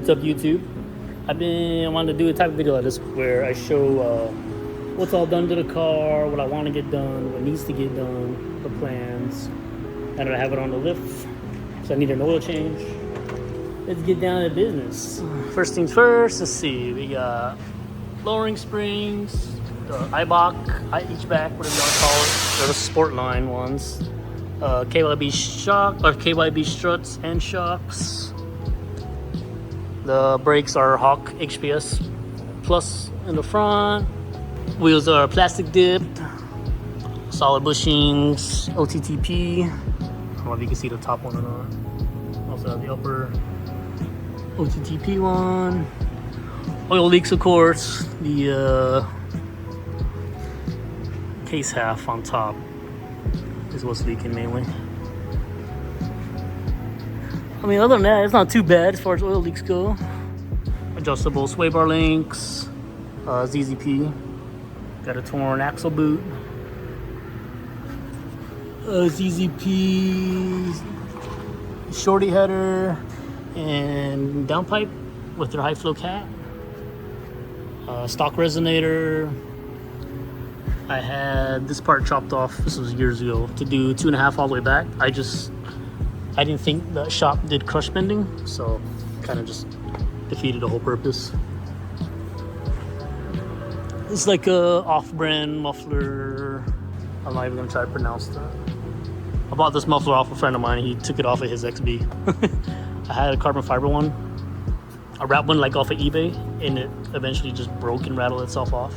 What's up, YouTube? I've been wanting to do a type of video like this where I show what's all done to the car, what I want to get done, what needs to get done, the plans. Now that I have it on the lift, so I need an oil change. Let's get down to business. First things first, let's see. We got lowering springs, the IBOC, H-back, whatever you want to call it. They're the sport line ones. KYB shock, or KYB struts and shocks. The brakes are Hawk HPS Plus in the front. Wheels are plastic dipped. Solid bushings, OTTP. I don't know if you can see the top one or not. Also have the upper OTTP one. Oil leaks, of course. The case half on top is what's leaking mainly. I mean, other than that, it's not too bad as far as oil leaks go. Adjustable sway bar links, ZZP. Got a torn axle boot. ZZP shorty header and downpipe with their high flow cat. Stock resonator. I had this part chopped off, this was years ago, to do 2.5 all the way back. I didn't think the shop did crush bending, so kind of just defeated the whole purpose. It's like a off-brand muffler. I'm not even gonna try to pronounce that. I bought this muffler off a friend of mine. He took it off of his XB. I had a carbon fiber one. I wrapped one like off of eBay, and it eventually just broke and rattled itself off.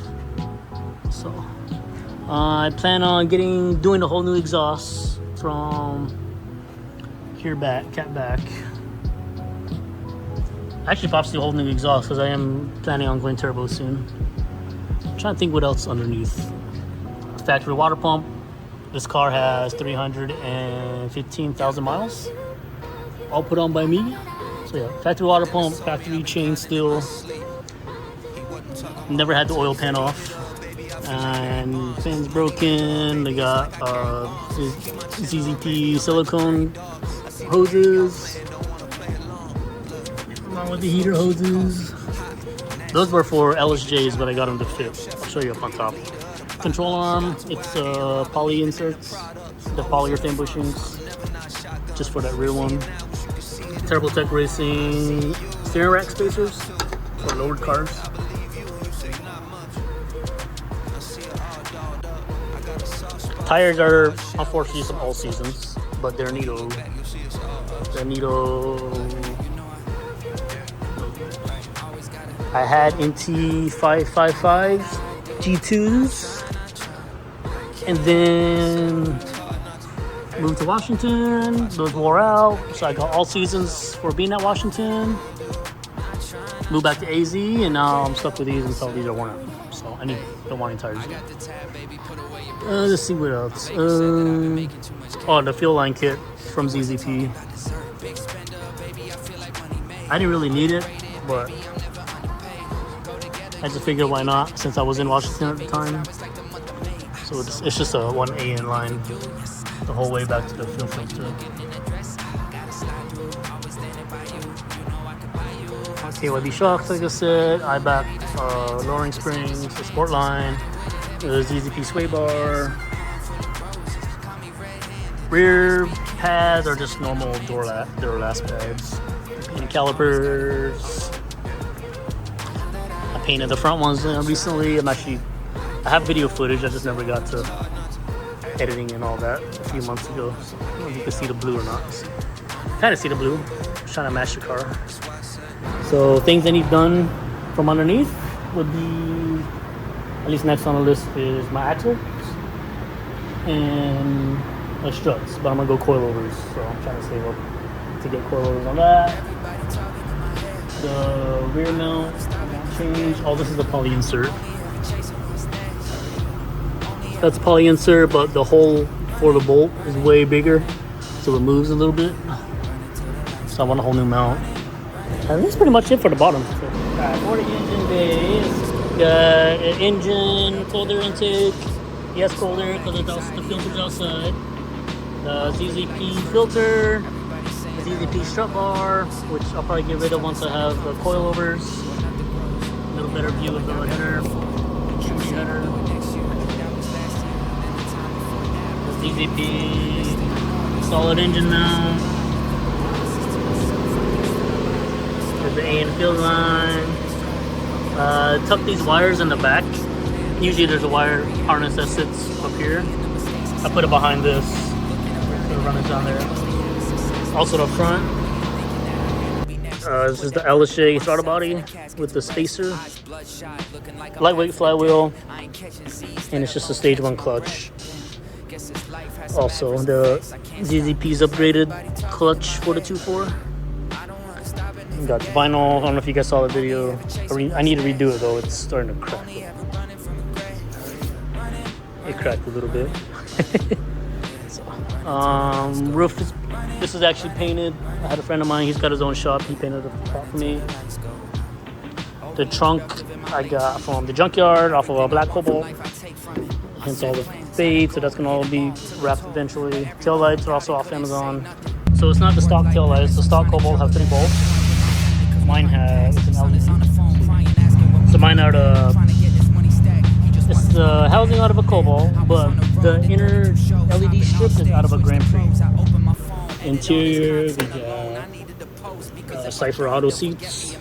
So I plan on doing the whole new exhaust from here back, cat back. Actually, pops the whole new exhaust because I am planning on going turbo soon. I'm trying to think what else underneath. Factory water pump. This car has 315,000 miles. All put on by me. So yeah, factory water pump, factory chain steel. Never had the oil pan off. And fan's broken. They got ZZP silicone hoses. Along with the heater hoses. Those were for LSJs, but I got them to fit. I'll show you up on top. Control arm, it's poly inserts, the polyurethane bushings, just for that rear one. TurboTech Racing steering rack spacers for lowered cars. Tires are unfortunately some all seasons, but they're Nito. I had NT 555 G2s, and then moved to Washington. Those wore out, so I got all seasons for being at Washington. Moved back to AZ, and now I'm stuck with these until these are worn out. So I need the warning tires. Let's see what else. Oh, the fuel line kit from ZZP. I didn't really need it, but I just figured why not, since I was in Washington at the time. So it's just a 1A in line the whole way back to the fuel filter. KYB shocks, like I said, IBAC lowering springs, the sport line, the ZZP sway bar. Rear pads are just normal Duralast pads. Painted calipers. I painted the front ones recently. I have video footage, I just never got to editing and all that a few months ago. So I don't know if you can see the blue or not. Kind of see the blue. Just trying to match the car. So things I need done from underneath would be, at least next on the list is my axles and my struts, but I'm gonna go coilovers, so I'm trying to save up to get coilovers on that. The rear mount, I'm gonna change. Oh, this is the poly insert. That's poly insert, but the hole for the bolt is way bigger, so it moves a little bit. So I want a whole new mount. And that's pretty much it for the bottom. So, for the engine base, got an engine folder intake, yes folder because the filter's outside. The ZZP filter, ZZP strut bar, which I'll probably get rid of once I have the coilovers. A little better view of the header, shooting header. The ZZP solid engine mount. There's the A and field line. Tuck these wires in the back. Usually there's a wire harness that sits up here. I put it behind this. Gonna run it down there. Also the front. This is the LSJ throttle body with the spacer. Lightweight flywheel. And it's just a stage 1 clutch. Also the ZZP's upgraded clutch for the 2.4. Got the vinyl. I don't know if you guys saw the video. I need to redo it though. It's starting to crack. It cracked a little bit. So, roof is. This is actually painted. I had a friend of mine. He's got his own shop. He painted the top for me. The trunk I got from the junkyard off of a black Cobalt. Hence all the fade. So that's gonna all be wrapped eventually. Tail lights are also off Amazon. So it's not the stock tail lights. The stock Cobalt have 3 bolts. Mine has an LED. So mine are it's the housing out of a Cobalt, but the inner LED strip is out of a Grand Prix. Interior, we got Cypher auto seats.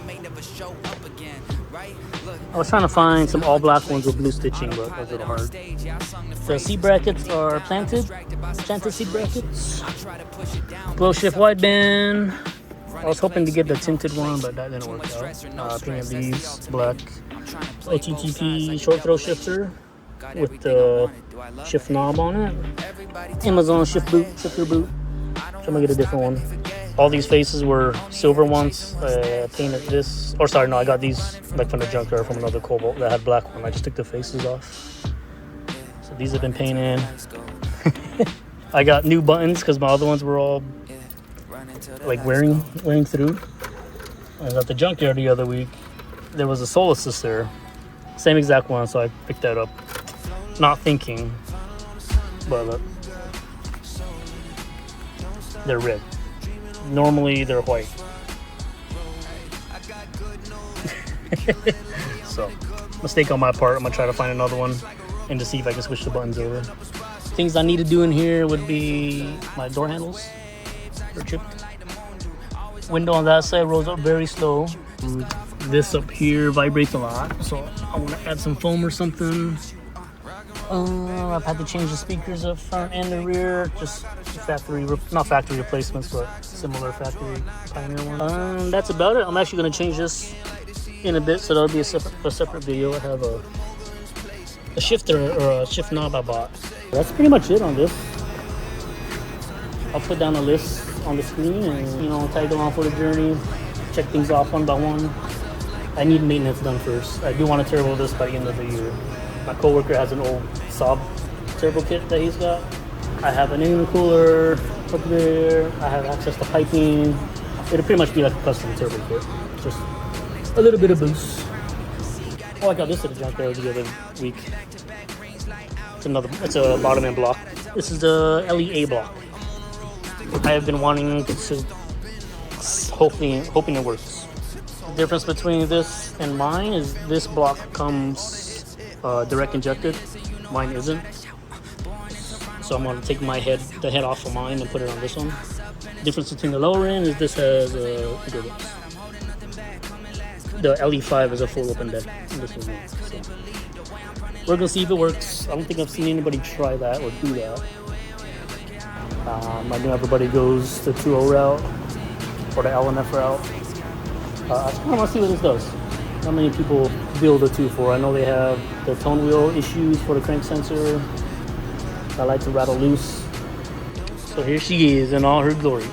I was trying to find some all black ones with blue stitching, but that was a little hard. The seat brackets are planted seat brackets. Glow shift wideband. I was hoping to get the tinted one, but that didn't work out. Painted these black. OTTP short throw shifter with the shift knob on it. Amazon shifter boot. So I'm gonna get a different one. All these faces were silver ones. Painted this, or sorry, no, I got these like from the junkyard from another Cobalt that had black one. I just took the faces off. So these have been painted. I got new buttons because my other ones were all like wearing through. I was at the junkyard the other week. There was a Soul Assist there, same exact one, so I picked that up, not thinking. But look, they're red. Normally they're white. So, mistake on my part. I'm gonna try to find another one and to see if I can switch the buttons over. Things I need to do in here would be my door handles. They're chipped. Window on that side rolls up very slow. This up here vibrates a lot, so I want to add some foam or something. I've had to change the speakers up front and the rear, just not factory replacements, but similar factory Pioneer ones. That's about it. I'm actually going to change this in a bit, so that'll be a separate video. I have a shifter or a shift knob I bought. That's pretty much it on this. I'll put down a list on the screen and tag along for the journey, check things off one by one. I need maintenance done first. I do want to turbo this by the end of the year. My coworker has an old Saab turbo kit that he's got. I have an intercooler up there. I have access to piping. It'll pretty much be like a custom turbo kit. Just a little bit of boost. Oh, I got this at the junkyard the other week. It's a bottom end block. This is the LEA block. I have been wanting to, hoping it works. The difference between this and mine is this block comes direct injected. Mine isn't. So I'm going to take the head off of mine and put it on this one. The difference between the lower end is this has the LE5 is a full open deck. And this one's not. So we're going to see if it works. I don't think I've seen anybody try that or do that. I know everybody goes the 2.0 route or the LNF route. I just want to see what this does. Not many people build a 2.4. I know they have the tone wheel issues for the crank sensor. I like to rattle loose. So here she is in all her glory.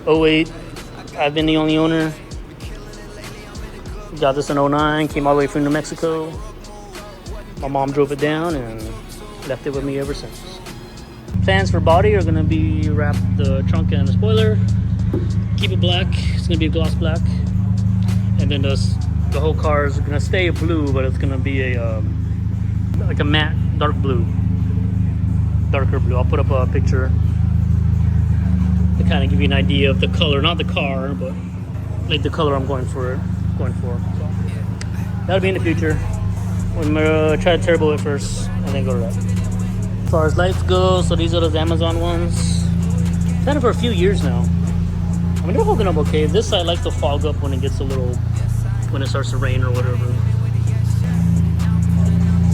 08, I've been the only owner. Got this in 09, came all the way from New Mexico. My mom drove it down and left it with me ever since. Plans for body are gonna be wrap the trunk and the spoiler. Keep it black. It's gonna be a gloss black, and then the whole car is gonna stay blue, but it's gonna be like a matte darker blue. I'll put up a picture. to kind of give you an idea of the color, not the car, but like the color I'm going for. So that'll be in the future. I'm gonna try the turbo at first, and then go to that. As far as lights go, so these are those Amazon ones. I've had it for a few years now. I mean, they're holding up okay. This side likes to fog up when it gets when it starts to rain or whatever.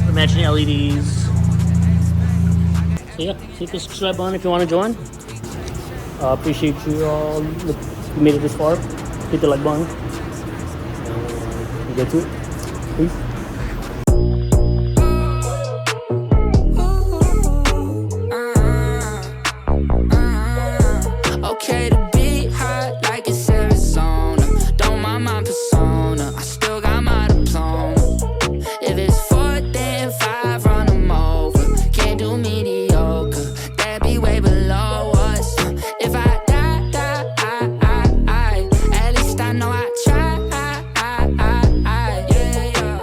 We're matching LEDs. So yeah, hit the subscribe button if you want to join. Appreciate you all who made it this far. Hit the like button. And get to it. Peace. Okay to be hot like it's Arizona. Don't mind my persona, I still got my diploma. If it's 4, then 5, run them over. Can't do mediocre, that be way below us. If I die, at least I know I tried. Yeah.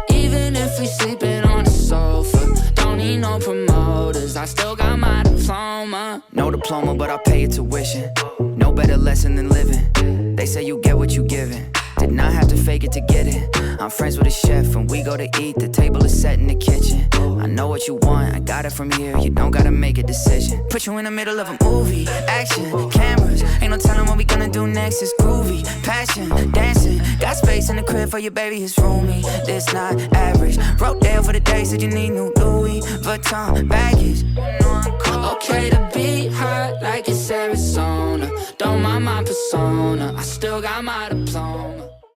Even if we sleeping on the sofa, don't need no promoters, I still got my diploma. No diploma, but I'll pay your tuition. No better lesson than living. They say you get what you given. Did not have to fake it to get it. I'm friends with a chef and we go to eat. The table is set in the kitchen. I know what you want, I got it from here. You don't gotta make a decision. Put you in the middle of a movie. Action, cameras, ain't no telling what we gonna do next. It's groovy, passion, dancing. Got space in the crib for your baby, it's roomy. This not average. Wrote down for the day, said you need new Louis Vuitton baggage. Okay to be hot like it's Arizona. Don't mind my persona, I still got my diploma.